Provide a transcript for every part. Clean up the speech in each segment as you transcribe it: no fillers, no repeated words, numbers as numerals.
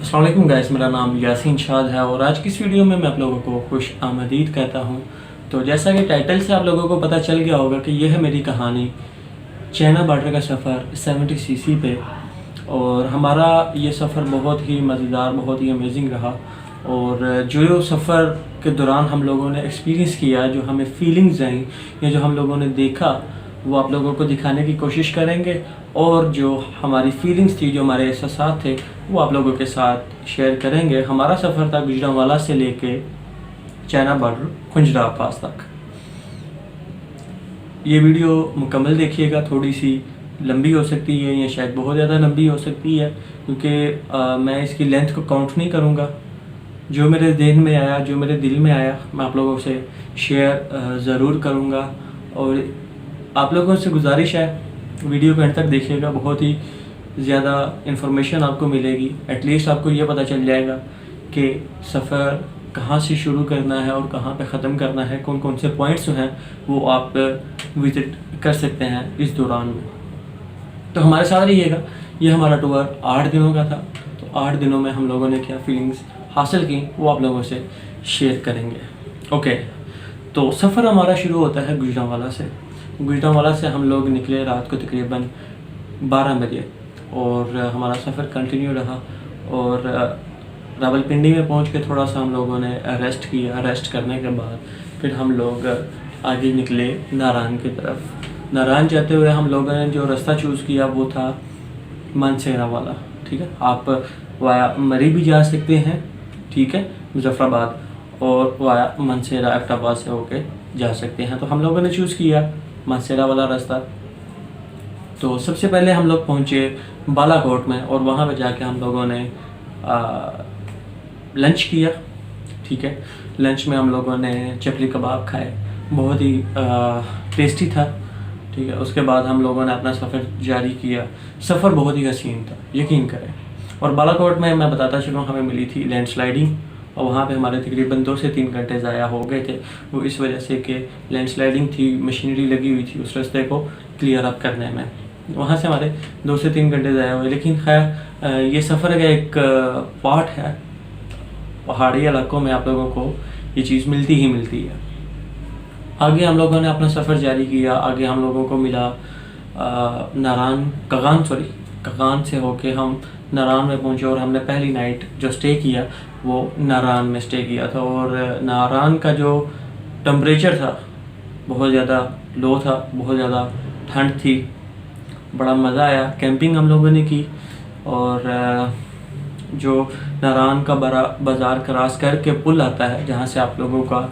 अस्सलाम वालेकुम गाइस, मेरा नाम यासीन शाद है और आज की इस वीडियो में मैं आप लोगों को खुश आमदीद कहता हूँ। तो जैसा कि टाइटल से आप लोगों को पता चल गया होगा कि यह है मेरी कहानी चाइना बॉर्डर का सफ़र 70 सीसी पे। और हमारा ये सफ़र बहुत ही मज़ेदार, बहुत ही अमेजिंग रहा। और जो सफ़र के दौरान हम लोगों ने एक्सपीरियंस किया, जो हमें फीलिंग्स आई या जो हम लोगों ने देखा, वो आप लोगों को दिखाने की कोशिश करेंगे। और जो हमारी फीलिंग्स थी, जो हमारे एहसास थे, वो आप लोगों के साथ शेयर करेंगे। हमारा सफ़र था गुजरांवाला से लेके चाइना बॉर्डर खुंजरा पास तक। ये वीडियो मुकम्मल देखिएगा, थोड़ी सी लंबी हो सकती है या शायद बहुत ज़्यादा लंबी हो सकती है, क्योंकि मैं इसकी लेंथ को काउंट नहीं करूँगा। जो मेरे जहन में आया, जो मेरे दिल में आया, मैं आप लोगों से शेयर ज़रूर करूँगा। और आप लोगों से गुजारिश है, वीडियो को एंड तक देखिएगा, बहुत ही ज़्यादा इन्फॉर्मेशन आपको मिलेगी। एटलीस्ट आपको ये पता चल जाएगा कि सफ़र कहाँ से शुरू करना है और कहाँ पे ख़त्म करना है, कौन कौन से पॉइंट्स जो हैं वो आप विज़िट कर सकते हैं इस दौरान में। तो हमारे साथ रहिएगा। ये हमारा टूर 8 दिनों का था। तो 8 दिनों में हम लोगों ने क्या फीलिंग्स हासिल की, वो आप लोगों से शेयर करेंगे। ओके, तो सफ़र हमारा शुरू होता है गुजरांवाला से। गुजरांवाला से हम लोग निकले रात को तकरीबन 12 बजे और हमारा सफ़र कंटिन्यू रहा। और रावलपिंडी में पहुंच के थोड़ा सा हम लोगों ने रेस्ट किया। रेस्ट करने के बाद फिर हम लोग आगे निकले नारायण की तरफ। नारायण जाते हुए हम लोगों ने जो रास्ता चूज़ किया वो था मानसेरा वाला। ठीक है, आप वाया मरी भी जा सकते हैं, ठीक है, मुजफ्फराबाद, और वाया मानसेरा एबटाबाद से होके जा सकते हैं। तो हम लोगों ने चूज़ किया मानसेरा वाला रास्ता। तो सबसे पहले हम लोग पहुँचे बालाकोट में और वहाँ पे जाके हम लोगों ने लंच किया। ठीक है, लंच में हम लोगों ने चपली कबाब खाए, बहुत ही टेस्टी था। ठीक है, उसके बाद हम लोगों ने अपना सफ़र जारी किया। सफ़र बहुत ही हसीन था, यकीन करें। और बालाकोट में मैं बताता चलूँ, हमें मिली थी लैंडस्लाइडिंग और वहाँ पे हमारे तकरीबन 2 से 3 घंटे ज़ाया हो गए थे। वो इस वजह से कि लैंडस्लाइडिंग थी, मशीनरी लगी हुई थी उस रास्ते को क्लियर अप करने में। वहाँ से हमारे 2 से 3 घंटे ज़ाया हुए। लेकिन खैर, ये सफ़र का एक पार्ट है। पहाड़ी इलाकों में आप लोगों को ये चीज़ मिलती ही मिलती है। आगे हम लोगों ने अपना सफ़र जारी किया। आगे हम लोगों को मिला कगान से होके हम नारायण में पहुंचे और हमने पहली नाइट जो स्टे किया वो नारायण में स्टे किया था। और नारायण का जो टेम्परेचर था बहुत ज़्यादा लो था, बहुत ज़्यादा ठंड थी। बड़ा मज़ा आया, कैंपिंग हम लोगों ने की। और जो नारायण का बड़ा बाज़ार क्रॉस करके पुल आता है, जहाँ से आप लोगों का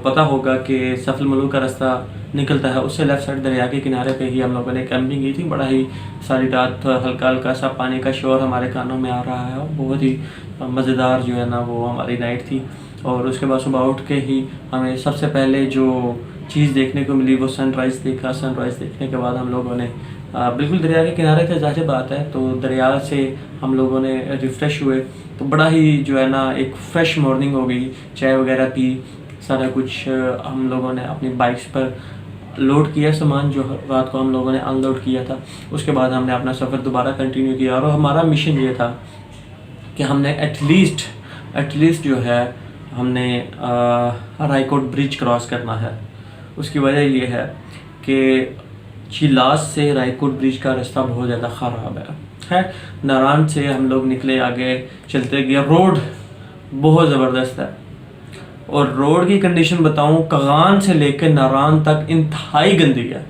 पता होगा कि सफल मलूक का रास्ता निकलता है, उससे लेफ़्ट साइड दरिया के किनारे पे ही हम लोगों ने कैंपिंग की थी। बड़ा ही सारी रात हल्का हल्का सा पानी का शोर हमारे कानों में आ रहा है और बहुत ही मज़ेदार जो है ना वो हमारी नाइट थी। और उसके बाद सुबह उठ के ही हमें सबसे पहले जो चीज़ देखने को मिली वो सनराइज़ देखा। सनराइज़ देखने के बाद हम लोगों ने बिल्कुल दरिया के किनारे थे, ज़ाहिर बात है, तो दरिया से हम लोगों ने रिफ़्रेश हुए। तो बड़ा ही जो है ना एक फ़्रेश मॉर्निंग हो गई। चाय वगैरह पी, सारा कुछ हम लोगों ने अपनी बाइक्स पर लोड किया, सामान जो रात को हम लोगों ने अनलोड किया था। उसके बाद हमने अपना सफ़र दोबारा कंटिन्यू किया और हमारा मिशन ये था कि हमने एटलीस्ट जो है हमने रायकोट ब्रिज क्रॉस करना है। उसकी वजह ये है कि चिलास से रायकोट ब्रिज का रास्ता बहुत ज़्यादा ख़राब है। नारायण से हम लोग निकले, आगे चलते गए। रोड बहुत ज़बरदस्त है और रोड की कंडीशन बताऊं, कगान से लेकर नारायण तक इंतहाई गंदी है।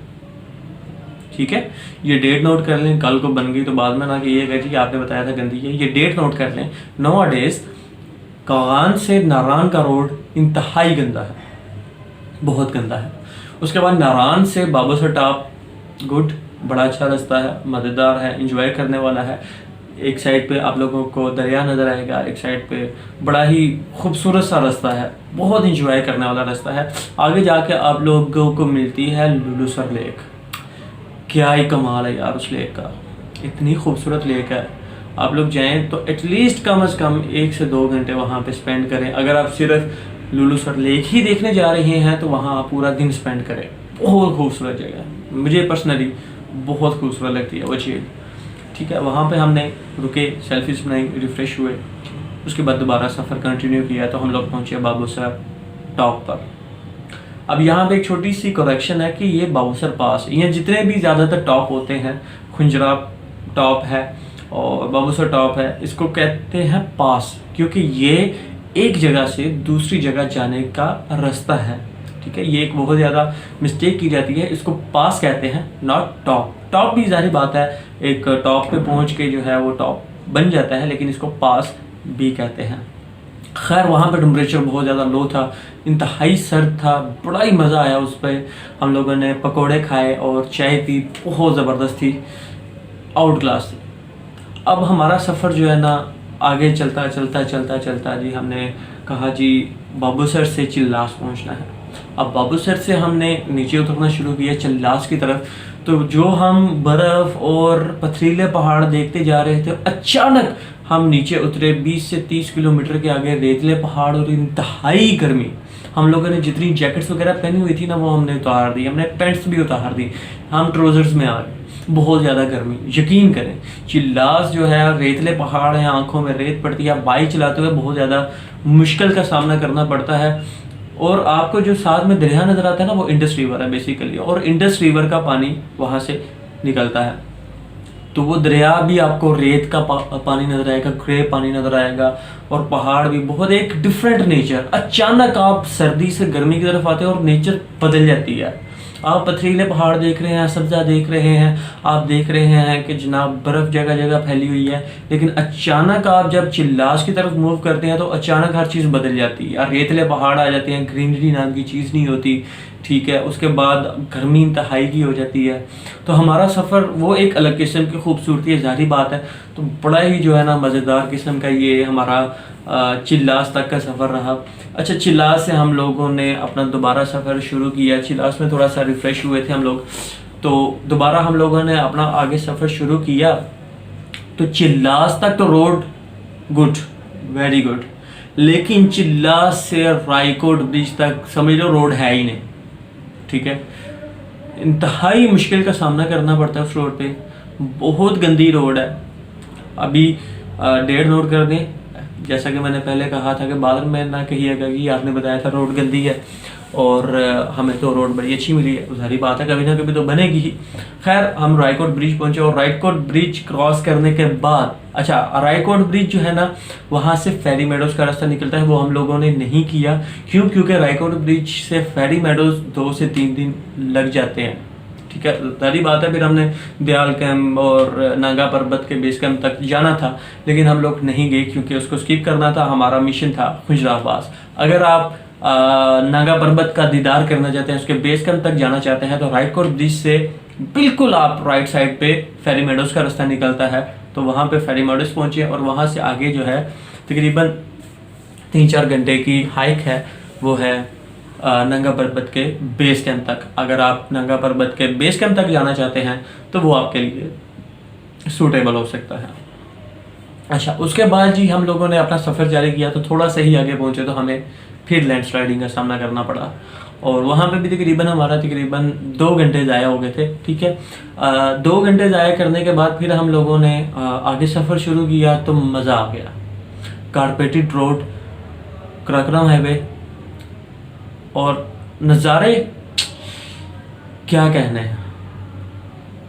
ठीक है, ये डेट नोट कर लें, कल को बन गई तो बाद में ना कि ये कहिए कि आपने बताया था गंदी है। ये डेट नोट कर लें। नाउअडेज कगान से नारायण का रोड इंतहाई गंदा है, बहुत गंदा है। उसके बाद नारायण से बाबूसर टॉप गुड, बड़ा अच्छा रास्ता है, मज़ेदार है, इंजॉय करने वाला है। एक साइड पे आप लोगों को दरिया नज़र आएगा, एक साइड पे बड़ा ही खूबसूरत सा रास्ता है, बहुत इंजॉय करने वाला रास्ता है। आगे जाके आप लोगों को मिलती है लुलूसर लेक। क्या ही कमाल है यार उस लेक का, इतनी खूबसूरत लेक है। आप लोग जाएं तो एटलीस्ट कम से कम 1 से 2 घंटे वहाँ पे स्पेंड करें। अगर आप सिर्फ लुलूसर लेक ही देखने जा रहे हैं तो वहाँ आप पूरा दिन स्पेंड करें। बहुत खूबसूरत जगह है, मुझे पर्सनली बहुत खूबसूरत लगती है वो चीज़। ठीक है, वहाँ पे हमने रुके, सेल्फीज बनाई, रिफ़्रेश हुए। उसके बाद दोबारा सफ़र कंटिन्यू किया तो हम लोग पहुँचे बाबूसर टॉप पर। अब यहाँ पे एक छोटी सी करेक्शन है कि ये बाबूसर पास, ये जितने भी ज़्यादातर टॉप होते हैं, खुंजरा टॉप है और बाबूसर टॉप है, इसको कहते हैं पास, क्योंकि ये एक जगह से दूसरी जगह जाने का रास्ता है। ठीक है, ये एक बहुत ज़्यादा मिस्टेक की जाती है, इसको पास कहते हैं, नॉट टॉप। टॉप भी ज़ाहिर बात है, एक टॉप पे पहुंच के जो है वो टॉप बन जाता है, लेकिन इसको पास भी कहते हैं। खैर वहाँ पे टेम्परेचर बहुत ज़्यादा लो था, इंतहाई सर्द था, बड़ा ही मज़ा आया उस पर। हम लोगों ने पकोड़े खाए और चाय पी, बहुत ज़बरदस्त थी, आउट क्लास थी। अब हमारा सफ़र जो है ना आगे चलता चलता चलता चलता जी हमने कहा जी बाबूसर से चिल्लास पहुंचना है। अब बाबूसर से हमने नीचे उतरना शुरू किया चिल्लास की तरफ। तो जो हम बर्फ़ और पथरीले पहाड़ देखते जा रहे थे, अचानक हम नीचे उतरे 20 से 30 किलोमीटर के आगे रेतले पहाड़ और इंतहाई गर्मी। हम लोगों ने जितनी जैकेट्स वगैरह पहनी हुई थी ना वो हमने उतार दी, हमने पेंट्स भी उतार दी, हम ट्राउज़र्स में आ गए। बहुत ज़्यादा गर्मी, यकीन करें चिल्लास जो है रेतले पहाड़ हैं, आंखों में रेत पड़ती है, बाइक चलाते हुए बहुत ज़्यादा मुश्किल का सामना करना पड़ता है। और आपको जो साथ में दरिया नज़र आता है ना वो इंडस रिवर है बेसिकली, और इंडस रिवर का पानी वहाँ से निकलता है, तो वो दरिया भी आपको रेत का पानी नज़र आएगा, ग्रे पानी नज़र आएगा, और पहाड़ भी बहुत एक डिफरेंट नेचर। अचानक आप सर्दी से गर्मी की तरफ आते हैं और नेचर बदल जाती है। आप पथरीले पहाड़ देख रहे हैं, सब्जा देख रहे हैं, आप देख रहे हैं कि जनाब बर्फ़ जगह जगह फैली हुई है, लेकिन अचानक आप जब चिल्लास की तरफ मूव करते हैं तो अचानक हर चीज़ बदल जाती है। रेतले पहाड़ आ जाते हैं, ग्रीनरी नाम की चीज़ नहीं होती, ठीक है। उसके बाद गर्मी इंतहाई की हो जाती है। तो हमारा सफ़र वो एक अलग किस्म की खूबसूरती है, ज़ाहिर बात है। तो बड़ा ही जो है ना मज़ेदार किस्म का ये हमारा चिल्लास तक का सफ़र रहा। अच्छा, चिल्लास से हम लोगों ने अपना दोबारा सफ़र शुरू किया। चिल्लास में थोड़ा सा रिफ़्रेश हुए थे हम लोग, तो दोबारा हम लोगों ने अपना आगे सफ़र शुरू किया। तो चिल्लास तक तो रोड गुड, वेरी गुड, लेकिन चिल्लास से रायकोट ब्रिज तक समझ लो रोड है ही नहीं, ठीक है। इंतहाई मुश्किल का सामना करना पड़ता है उस रोड पे, बहुत गंदी रोड है। अभी डेट नोट कर दें, जैसा कि मैंने पहले कहा था कि बाद में ना कहिएगा कि आपने बताया था रोड गंदी है, और हमें तो रोड बड़ी अच्छी मिली है। सारी बात है, कभी ना कभी तो बनेगी ही। खैर हम रायकोट ब्रिज पहुंचे, और रायकोट ब्रिज क्रॉस करने के बाद, अच्छा रायकोट ब्रिज जो है ना वहाँ से फेरी मेडोज़ का रास्ता निकलता है, वो हम लोगों ने नहीं किया। क्यों? क्योंकि रायकोट ब्रिज से फेरी मेडोज़ 2 से 3 दिन लग जाते हैं, ठीक है। सारी बात है, फिर हमने दयाल कैम्प और नागा पर्वत के बेस कैम्प तक जाना था, लेकिन हम लोग नहीं गए क्योंकि उसको स्किप करना था। हमारा मिशन था खुजराबाद। अगर आप नागा पर्वत का दीदार करना चाहते हैं, उसके बेस कैम्प तक जाना चाहते हैं, तो रायकोट ब्रिज से बिल्कुल आप राइट साइड पे फेरी मेडोज़ का रास्ता निकलता है, तो वहाँ पे फेरी मेडोज़ पहुँचे, और वहाँ से आगे जो है तकरीबन 3-4 घंटे की हाइक है, वो है नंगा पर्वत के बेस कैंप तक। अगर आप नंगा पर्वत के बेस कैंप तक जाना चाहते हैं तो वो आपके लिए सूटेबल हो सकता है। अच्छा, उसके बाद जी हम लोगों ने अपना सफ़र जारी किया, तो थोड़ा सा ही आगे पहुँचे तो हमें फिर लैंडस्लाइडिंग का सामना करना पड़ा, और वहाँ पे भी तकरीबन हमारा 2 घंटे ज़ाया हो गए थे, ठीक है। 2 घंटे ज़ाया करने के बाद फिर हम लोगों ने आगे सफ़र शुरू किया, तो मज़ा आ गया। कारपेटेड रोड, कराक्रम हाईवे, और नज़ारे क्या कहने हैं।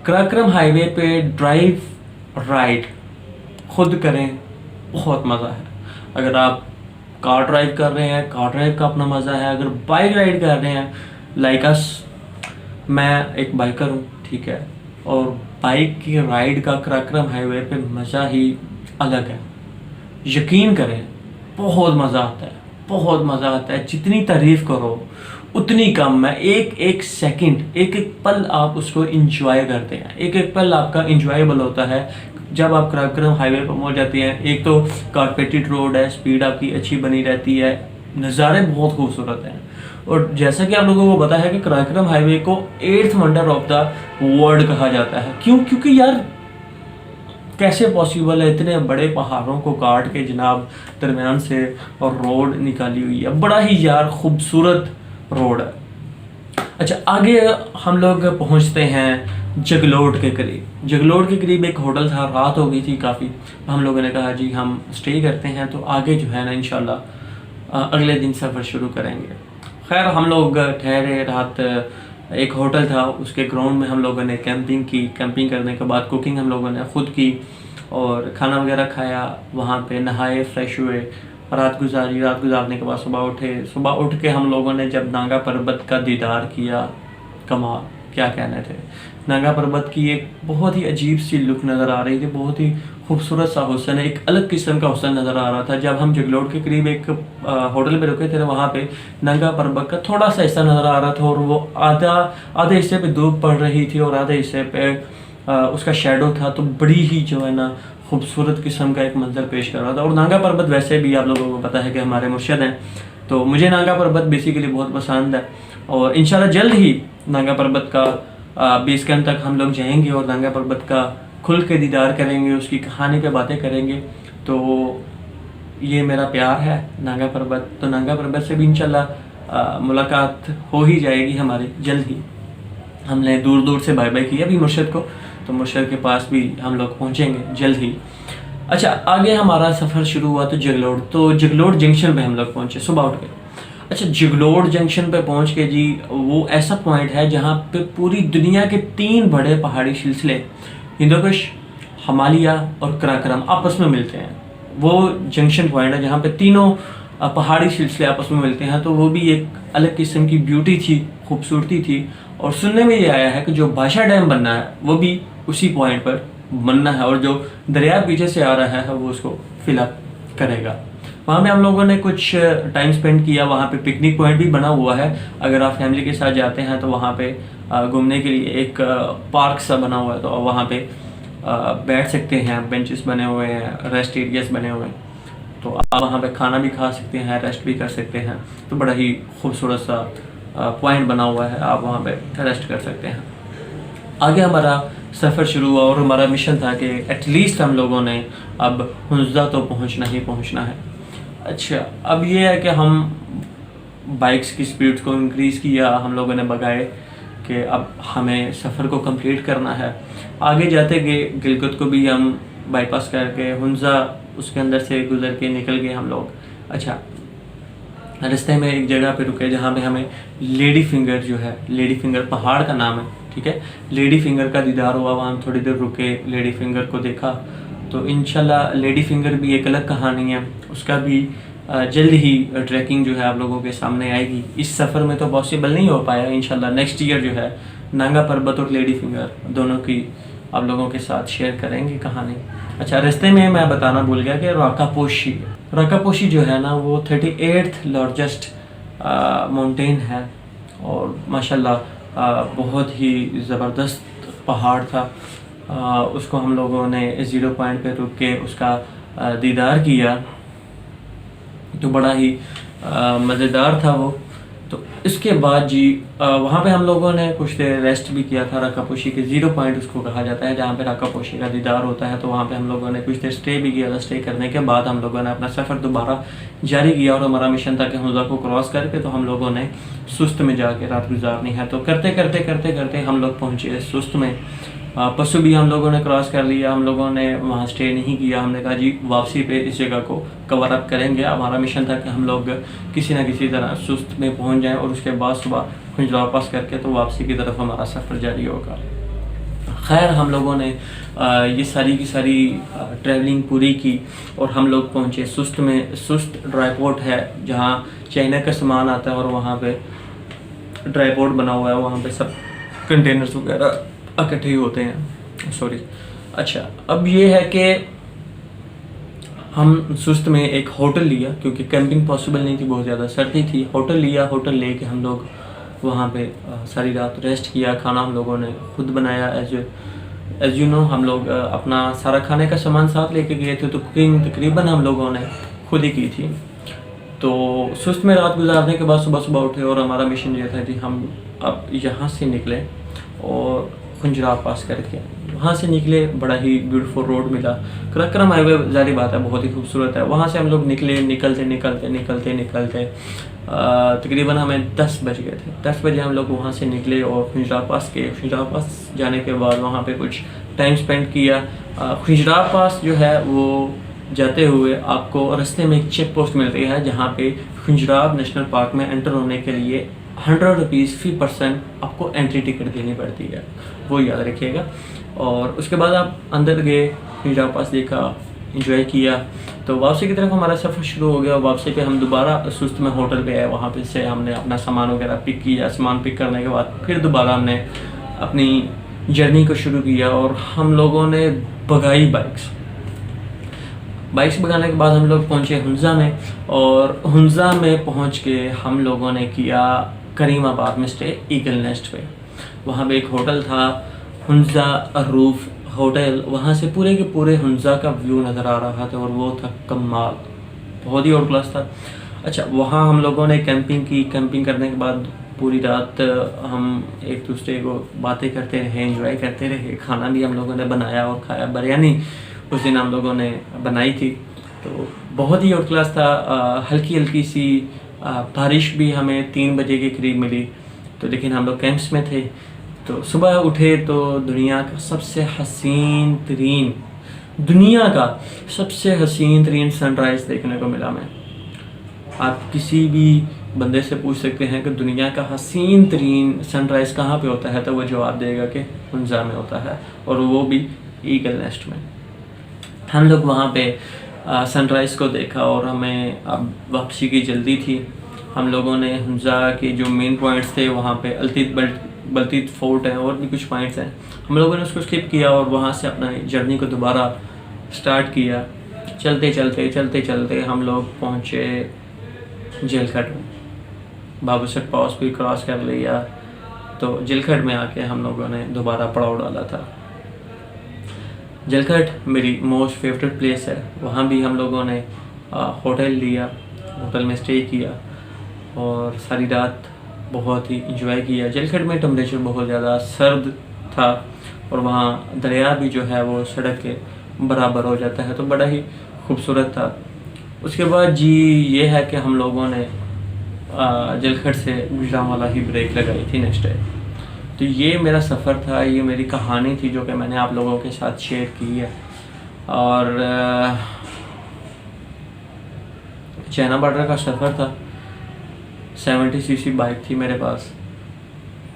कराक्रम हाईवे पे ड्राइव राइड खुद करें, बहुत मज़ा है। अगर आप कार ड्राइव कर रहे हैं, कार ड्राइव का अपना मज़ा है। अगर बाइक राइड कर रहे हैं, लाइक अस, मैं एक बाइकर हूँ, ठीक है, और बाइक की राइड का कराक्रम हाईवे पे मज़ा ही अलग है। यकीन करें, बहुत मज़ा आता है, बहुत मज़ा आता है। जितनी तारीफ़ करो उतनी कम है। एक एक सेकंड, एक एक पल आप उसको इंजॉय करते हैं, एक एक पल आपका इंजॉयबल होता है जब आप कराक्रम हाईवे पर पहुंच जाते हैं। एक तो कारपेटेड रोड है, स्पीड आपकी अच्छी बनी रहती है, नज़ारे बहुत खूबसूरत हैं। और जैसा कि आप लोगों को पता है कि कराक्रम हाईवे को 8th wonder of the world कहा जाता है। क्यों? क्योंकि यार कैसे पॉसिबल है इतने बड़े पहाड़ों को काट के जनाब दरमियान से और रोड निकाली हुई है, बड़ा ही यार खूबसूरत रोड है। अच्छा, आगे हम लोग पहुंचते हैं जगलोट के करीब। जगलोट के करीब एक होटल था, रात हो गई थी काफ़ी। हम लोगों ने कहा जी हम स्टे करते हैं, तो आगे जो है ना इंशाल्लाह अगले दिन सफ़र शुरू करेंगे। खैर हम लोग ठहरे रात, एक होटल था उसके ग्राउंड में हम लोगों ने कैंपिंग की। कैंपिंग करने के बाद कुकिंग हम लोगों ने ख़ुद की और खाना वगैरह खाया, वहाँ पे नहाए, फ्रेश हुए, रात गुजारी। रात गुजारने के बाद सुबह उठे। सुबह उठ के हम लोगों ने जब नांगा पर्वत का दीदार किया, कमाल क्या कहने थे। नांगा पर्वत की एक बहुत ही अजीब सी लुक नज़र आ रही थी, बहुत ही खूबसूरत सा हुस्न, एक अलग किस्म का हुस्न नज़र आ रहा था। जब हम जगलोट के करीब एक होटल पे रुके थे, वहाँ पे नांगा पर्वत का थोड़ा सा हिस्सा नज़र आ रहा था, और वो आधे हिस्से पे धूप पड़ रही थी और आधे हिस्से पे उसका शेडो था। तो बड़ी ही जो है ना खूबसूरत किस्म का एक मंजर पेश कर रहा था। और नांगा पर्वत वैसे भी आप लोगों को पता है कि हमारे मुर्शद हैं, तो मुझे नांगा पर्वत बेसिकली बहुत पसंद है। और इंशाल्लाह जल्द ही नांगा पर्वत का बेस कैंप तक हम लोग जाएंगे और नांगा पर्वत का खुल के दीदार करेंगे, उसकी कहानी पे बातें करेंगे। तो ये मेरा प्यार है नांगा पर्वत। तो नांगा पर्वत से भी इंशाल्लाह मुलाकात हो ही जाएगी हमारी जल्द ही। हमने दूर दूर से बाय बाय किया अभी मुर्शद को, तो मुर्शद के पास भी हम लोग पहुँचेंगे जल्द ही। अच्छा, आगे हमारा सफ़र शुरू हुआ तो जगलोट। तो जगलोट जंक्शन पे हम लोग पहुँचे सुबह उठ के। अच्छा, जगलोट जंक्शन पे पहुँच के जी, वो ऐसा पॉइंट है जहाँ पे पूरी दुनिया के 3 बड़े पहाड़ी सिलसिले हिंदुकुश, हिमालय और कराकोरम आपस में मिलते हैं। वो जंक्शन पॉइंट है जहाँ पे तीनों पहाड़ी सिलसिले आपस में मिलते हैं। तो वो भी एक अलग किस्म की ब्यूटी थी, खूबसूरती थी। और सुनने में ये आया है कि जो भाषा डैम बनना है वो भी उसी पॉइंट पर बनना है, और जो दरिया पीछे से आ रहा है वो उसको फिलअप करेगा। वहाँ पे हम लोगों ने कुछ टाइम स्पेंड किया। वहाँ पे पिकनिक पॉइंट भी बना हुआ है, अगर आप फैमिली के साथ जाते हैं तो वहाँ पे घूमने के लिए एक पार्क सा बना हुआ है, तो वहाँ पे बैठ सकते हैं, बेंचेस बने हुए हैं, रेस्ट एरियाज बने हुए हैं, तो आप वहाँ पे खाना भी खा सकते हैं, रेस्ट भी कर सकते हैं। तो बड़ा ही खूबसूरत सा पॉइंट बना हुआ है, आप वहाँ पे रेस्ट कर सकते हैं। आगे हमारा सफ़र शुरू हुआ और हमारा मिशन था कि एटलीस्ट हम लोगों ने अब हुंज़ा तो पहुँचना ही पहुँचना है। अच्छा, अब ये है कि हम बाइक्स की स्पीड को इंक्रीज़ किया, हम लोगों ने भगाए कि अब हमें सफ़र को कंप्लीट करना है। आगे जाते गए गिलगित को भी हम बाईपास करके हुंज़ा उसके अंदर से गुज़र के निकल गए हम लोग। अच्छा, रास्ते में एक जगह पे रुके जहाँ पे हमें लेडी फिंगर जो है, लेडी फिंगर पहाड़ का नाम है, ठीक है, लेडी फिंगर का दीदार हुआ। वहाँ हम थोड़ी देर रुके, लेडी फिंगर को देखा। तो इंशाल्लाह लेडी फिंगर भी एक अलग कहानी है, उसका भी जल्द ही ट्रैकिंग जो है आप लोगों के सामने आएगी। इस सफ़र में तो पॉसिबल नहीं हो पाया, इंशाल्लाह नेक्स्ट ईयर जो है नांगा पर्वत और लेडी फिंगर दोनों की आप लोगों के साथ शेयर करेंगे कहानी। अच्छा, रास्ते में मैं बताना भूल गया कि राकापोशी जो है ना वो 38th लार्जेस्ट माउंटेन है, और माशाल्लाह बहुत ही ज़बरदस्त पहाड़ था। उसको हम लोगों ने 0 पॉइंट पे रुक के उसका दीदार किया, तो बड़ा ही मज़ेदार था वो। तो इसके बाद जी वहाँ पे हम लोगों ने कुछ देर रेस्ट भी किया था। राकापोशी के 0 पॉइंट उसको कहा जाता है, जहाँ पे राकापोशी का दीदार होता है। तो वहाँ पे हम लोगों ने कुछ देर स्टे भी किया था। स्टे करने के बाद हम लोगों ने अपना सफ़र दोबारा जारी किया, और हमारा मिशन था कि हुंज़ा को क्रॉस करके तो हम लोगों ने सुस्त में जाके रात गुजारनी है। तो करते करते हम लोग पहुँचे सुस्त में। पशु भी हम लोगों ने क्रॉस कर लिया, हम लोगों ने वहाँ स्टे नहीं किया। हमने कहा जी वापसी पे इस जगह को कवर अप करेंगे। हमारा मिशन था कि हम लोग किसी न किसी तरह सुस्त में पहुँच जाएं, और उसके बाद सुबह कुछ वापस करके तो वापसी की तरफ हमारा सफ़र जारी होगा। खैर हम लोगों ने ये सारी की सारी ट्रैवलिंग पूरी की, और हम लोग पहुँचे सुस्त में। सुस्त ड्राईपोर्ट है जहाँ चाइना का सामान आता है, और वहाँ पे ड्राईपोर्ट बना हुआ है, वहाँ पे सब कंटेनर्स वगैरह इकट्ठे ही होते हैं। सॉरी। अच्छा, अब ये है कि हम सुस्त में एक होटल लिया, क्योंकि कैंपिंग पॉसिबल नहीं थी, बहुत ज़्यादा सर्दी थी। होटल लिया, होटल लेके हम लोग वहाँ पे सारी रात रेस्ट किया। खाना हम लोगों ने खुद बनाया। एज यू नो हम लोग अपना सारा खाने का सामान साथ लेके गए थे, तो कुकिंग तकरीबन हम लोगों ने खुद ही की थी। तो सुस्त में रात गुजारने के बाद सुबह सुबह उठे, और हमारा मिशन ये था कि हम अब यहाँ से निकलें और खुंजराब पास करके वहाँ से निकले। बड़ा ही ब्यूटीफुल रोड मिला, कराक्रम हाईवे, ज़ाहिर बात है बहुत ही खूबसूरत है। वहाँ से हम लोग निकले, निकलते तकरीबन हमें 10 बज गए थे। 10 बजे हम लोग वहाँ से निकले और खुंजराब पास गए। खुंजराब पास जाने के बाद वहाँ पे कुछ टाइम स्पेंड किया। खुंजराब पास जो है वो जाते हुए आपको रास्ते में एक चेक पोस्ट मिल रही है, जहाँ पे खुंजराब नेशनल पार्क में एंटर होने के लिए 100 रुपीज़ फी पर्सन आपको एंट्री टिकट देनी पड़ती है, वो याद रखिएगा। और उसके बाद आप अंदर गए, खुंजराब पास देखा, एंजॉय किया। तो वापसी की तरफ हमारा सफ़र शुरू हो गया। वापसी पे हम दोबारा सुस्त में होटल पे आए। वहाँ पे से हमने अपना सामान वगैरह पिक किया। सामान पिक करने के बाद फिर दोबारा हमने अपनी जर्नी को शुरू किया और हम लोगों ने भगाई बाइक्स भगाने के बाद हम लोग पहुँचे हुंज़ा में। और हुंज़ा में पहुँच के हम लोगों ने किया करीमाबाद में स्टे, ईगल नेस्ट पे। वहाँ पे एक होटल था, हुंज़ा रूफ होटल। वहाँ से पूरे के पूरे हुंज़ा का व्यू नज़र आ रहा था और वो था कमाल, बहुत ही और क्लास था। अच्छा, वहाँ हम लोगों ने कैंपिंग की। कैंपिंग करने के बाद पूरी रात हम एक दूसरे को बातें करते रहे, एंजॉय करते रहे। खाना भी हम लोगों ने बनाया और खाया। बिरयानी उस दिन हम लोगों ने बनाई थी, तो बहुत ही और क्लास था। हल्की हल्की सी बारिश भी हमें 3 बजे के करीब मिली, तो लेकिन हम लोग कैंप्स में थे। तो सुबह उठे तो दुनिया का सबसे हसीन तरीन सनराइज़ देखने को मिला। मैं आप किसी भी बंदे से पूछ सकते हैं कि दुनिया का हसीन तरीन सनराइज़ कहाँ पे होता है, तो वो जवाब देगा कि हुंज़ा में होता है, और वो भी ईगल नेस्ट में। हम लोग वहाँ पे सनराइज़ को देखा और हमें अब वापसी की जल्दी थी। हम लोगों ने हुंज़ा के जो मेन पॉइंट्स थे, वहाँ पे बल्तीत फोर्ट है और भी कुछ पॉइंट्स हैं, हम लोगों ने उसको स्किप किया और वहाँ से अपना जर्नी को दोबारा स्टार्ट किया। चलते हम लोग पहुँचे जेलखट में। बाबूसर पास भी क्रॉस कर लिया, तो जेलखट में आके हम लोगों ने दोबारा पड़ाव डाला था। जेलखट मेरी मोस्ट फेवरेट प्लेस है। वहाँ भी हम लोगों ने होटल लिया, होटल में स्टे किया और सारी रात बहुत ही इंजॉय किया। जेलखट में टेम्परेचर बहुत ज़्यादा सर्द था और वहाँ दरिया भी जो है वो सड़क के बराबर हो जाता है, तो बड़ा ही खूबसूरत था। उसके बाद जी ये है कि हम लोगों ने जेलखट से गुजरांवाला ही ब्रेक लगाई थी नेक्स्ट डे। तो ये मेरा सफ़र था, ये मेरी कहानी थी जो कि मैंने आप लोगों के साथ शेयर की है। और चाइना बॉर्डर का सफ़र था। 70 सीसी बाइक थी मेरे पास,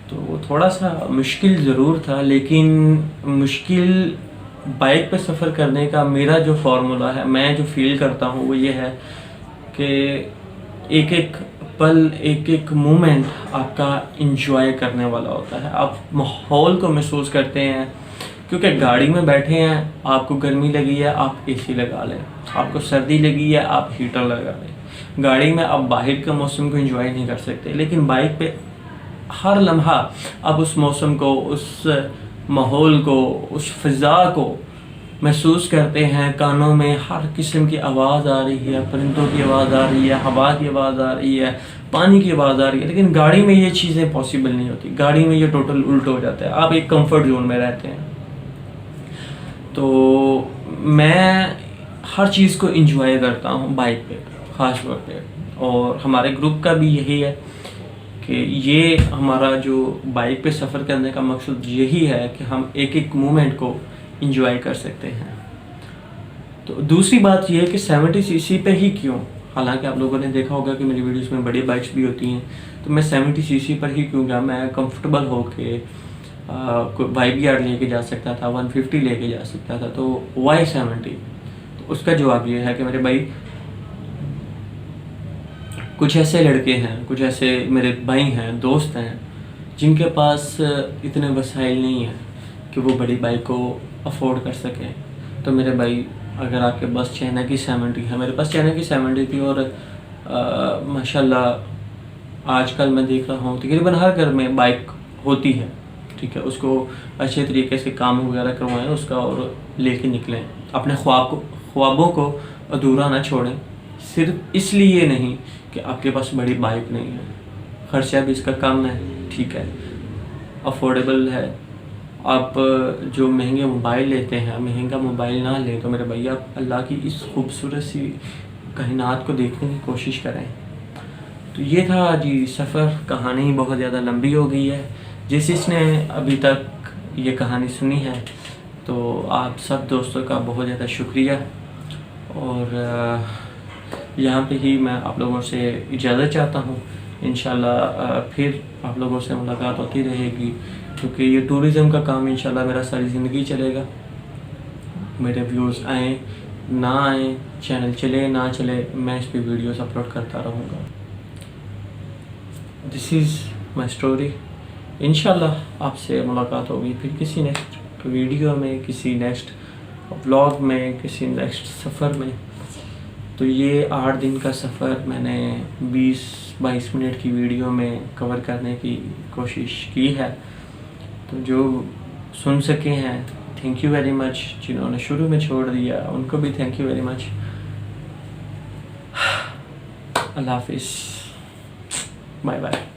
तो वो थोड़ा सा मुश्किल ज़रूर था, लेकिन मुश्किल बाइक पे सफ़र करने का मेरा जो फार्मूला है, मैं जो फील करता हूँ वो ये है कि एक एक पल, एक एक मोमेंट आपका इंजॉय करने वाला होता है। आप माहौल को महसूस करते हैं, क्योंकि गाड़ी में बैठे हैं, आपको गर्मी लगी है आप एसी लगा लें, आपको सर्दी लगी है आप हीटर लगा लें। गाड़ी में आप बाहर के मौसम को एंजॉय नहीं कर सकते, लेकिन बाइक पे हर लम्हा आप उस मौसम को, उस माहौल को, उस फ़िज़ा को महसूस करते हैं। कानों में हर किस्म की आवाज़ आ रही है, परिंदों की आवाज़ आ रही है, हवा की आवाज़ आ रही है, पानी की आवाज़ आ रही है। लेकिन गाड़ी में ये चीज़ें पॉसिबल नहीं होती। गाड़ी में ये टोटल उल्ट हो जाता है, आप एक कंफर्ट जोन में रहते हैं। तो मैं हर चीज़ को एंजॉय करता हूँ बाइक पे ख़ास तौर पे, और हमारे ग्रुप का भी यही है कि ये हमारा जो बाइक पे सफ़र करने का मकसद यही है कि हम एक एक मोमेंट को एंजॉय कर सकते हैं। तो दूसरी बात यह है कि 70 सीसी पे ही क्यों, हालांकि आप लोगों ने देखा होगा कि मेरी वीडियोस में बड़ी बाइक्स भी होती हैं, तो मैं 70 सीसी पर ही क्यों गया। मैं कंफर्टेबल होके कोई YBR लेके जा सकता था, 150 लेके जा सकता था, तो वाई 70? तो उसका जवाब ये है कि मेरे भाई कुछ ऐसे लड़के हैं, कुछ ऐसे मेरे भाई हैं, दोस्त हैं, जिनके पास इतने वसाइल नहीं हैं कि वो बड़ी बाइक को अफोर्ड कर सकें। तो मेरे भाई, अगर आपके पास चाइना की 70 है, मेरे पास चाइना की 70 थी, और माशाल्लाह आजकल मैं देख रहा हूँ तकरीबन हर घर में बाइक होती है, ठीक है। उसको अच्छे तरीके से काम वगैरह करवाएं उसका और लेके निकलें। अपने ख्वाबों को अधूरा ना छोड़ें, सिर्फ इसलिए नहीं कि आपके पास बड़ी बाइक नहीं है। खर्चा भी इसका कम है, ठीक है, अफोर्डेबल है, आप जो महंगे मोबाइल लेते हैं, महंगा मोबाइल ना ले तो मेरे भैया अल्लाह की इस खूबसूरत सी कायनात को देखने की कोशिश करें। तो ये था जी सफ़र। कहानी बहुत ज़्यादा लंबी हो गई है। जिसने अभी तक ये कहानी सुनी है तो आप सब दोस्तों का बहुत ज़्यादा शुक्रिया। और यहाँ पे ही मैं आप लोगों से इजाज़त चाहता हूँ। इंशाल्लाह फिर आप लोगों से मुलाकात होती रहेगी, क्योंकि ये टूरिज़म का काम इंशाल्लाह मेरा सारी ज़िंदगी चलेगा। मेरे व्यूज़ आए ना आए, चैनल चले ना चले, मैं इस पर वीडियोस अपलोड करता रहूँगा। This is my story. इंशाल्लाह आपसे मुलाकात होगी फिर किसी नेक्स्ट वीडियो में, किसी नेक्स्ट व्लॉग में, किसी नेक्स्ट सफ़र में। तो ये 8 दिन का सफ़र मैंने 20-22 मिनट की वीडियो में कवर करने की कोशिश की है। तो जो सुन सके हैं थैंक यू वेरी मच। जिन्होंने शुरू में छोड़ दिया उनको भी थैंक यू वेरी मच। अल्लाह हाफिज़, बाय बाय।